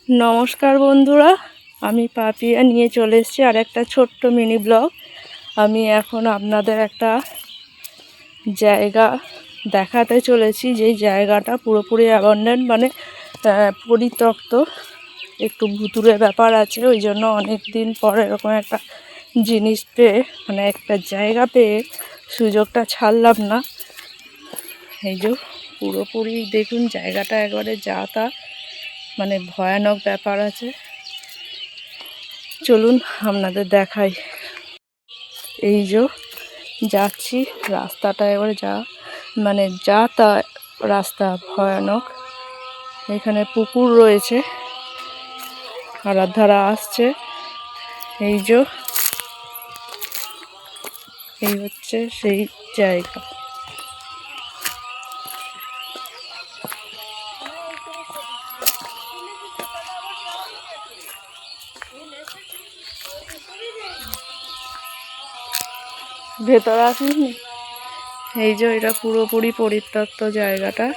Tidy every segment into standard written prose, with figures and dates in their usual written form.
नमस्कार बंधुरा आमी पापिया निये चले एसेछि आर एकटा छोट्ट मिनी ब्लग। आमी एखन आपनादेर एकटा जायगा देखाते चलेछि जे जायगाटा पुरोपुरि अबंडन माने परित्यक्त एकटु भुतुरे ब्यापार आछे ओई जोन्नो अनेक दिन पर एरकम एकटा जिनिस पेये माने एकटा जायगा पेये सुयोगटा छाड़लाम ना। এই যে পুরোপুরি দেখুন জায়গাটা একবারে যা তা মানে ভয়ানক ব্যাপার আছে। চলুন আপনাদের দেখাই। এই যে যাচ্ছি রাস্তাটা এবারে যা মানে যা তা রাস্তা ভয়ানক। এখানে পুকুর রয়েছে আর ধারা আসছে। এই যে এই হচ্ছে সেই জায়গা। ভেতরে আসেননি এই যে এটা পুরোপুরি পরিত্যক্ত জায়গাটা।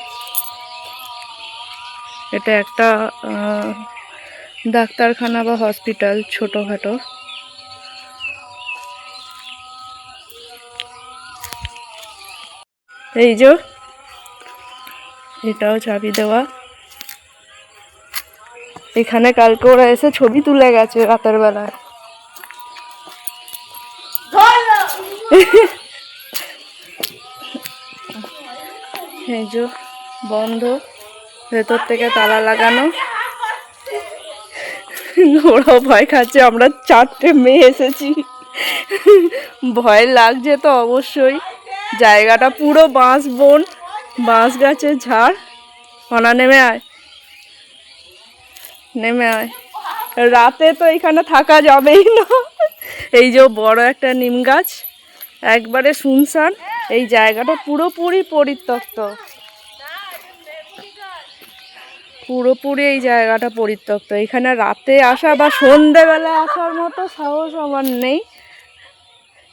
এটা একটা ডাক্তারখানা বা হসপিটাল ছোটখাটো। এই যে এটাও চাবি দেওয়া। এখানে কালকে ওরা এসে ছবি তুলে গেছে রাতের বেলায়। এই যে বন্ধ, ভেতর থেকে তালা লাগানো। ওরাও ভয় খাচ্ছে, আমরা চারটে মেয়ে এসেছি, ভয় লাগছে তো অবশ্যই। জায়গাটা পুরো বাঁশ বন, বাঁশ গাছের ঝাড়। অনা নেমে আয়, নেমে আয়, রাতে তো এখানে থাকা যাবেই না। এই যে বড় একটা নিম গাছ, একবারে শুনশান। এই জায়গাটা পুরোপুরি পরিত্যক্ত, পুরোপুরি এই জায়গাটা পরিত্যক্ত। এখানে রাতে আসা বা সন্ধেবেলা আসার মতো সাহস আমার নেই,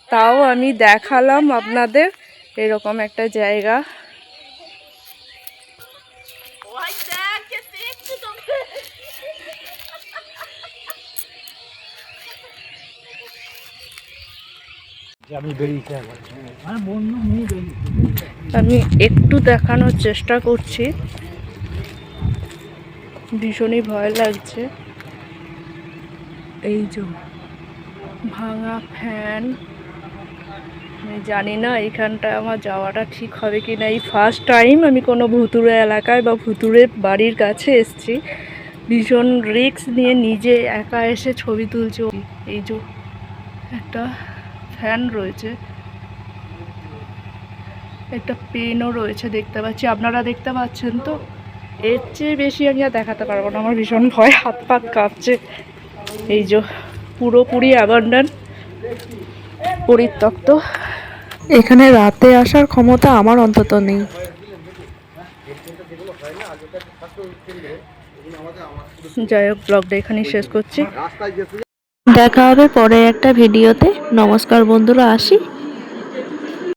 তাও আমি দেখালাম আপনাদের এরকম একটা জায়গা। আমি একটু দেখানোর চেষ্টা করছি, ভীষণই ভয় লাগছে। এই যে ভাঙা ফ্যান, আমি জানি না এইখানটা আমার যাওয়াটা ঠিক হবে কি না। এই ফার্স্ট টাইম আমি কোনো ভুতুড়ে এলাকায় বা ভুতুড়ে বাড়ির কাছে এসেছি। ভীষণ রিস্ক নিয়ে নিজে একা এসে ছবি তুলছি। এই যে একটা ফ্যান রয়েছে, একটা পেনও রয়েছে দেখতে পাচ্ছি, আপনারা দেখতে পাচ্ছেন তো। এর চেয়ে বেশি আমি আর দেখাতে পারবো না, আমার ভীষণ ভয়, হাত পাত কাঁপছে। এই যে পুরোপুরি অ্যাবান্ডন, পরিত্যক্ত। এখানে রাতে আসার ক্ষমতা আমার অন্তত নেই। যাই হোক, ব্লগটা এখানেই শেষ করছি। দেখা হবে পরে একটা ভিডিওতে। নমস্কার বন্ধুরা, আসি।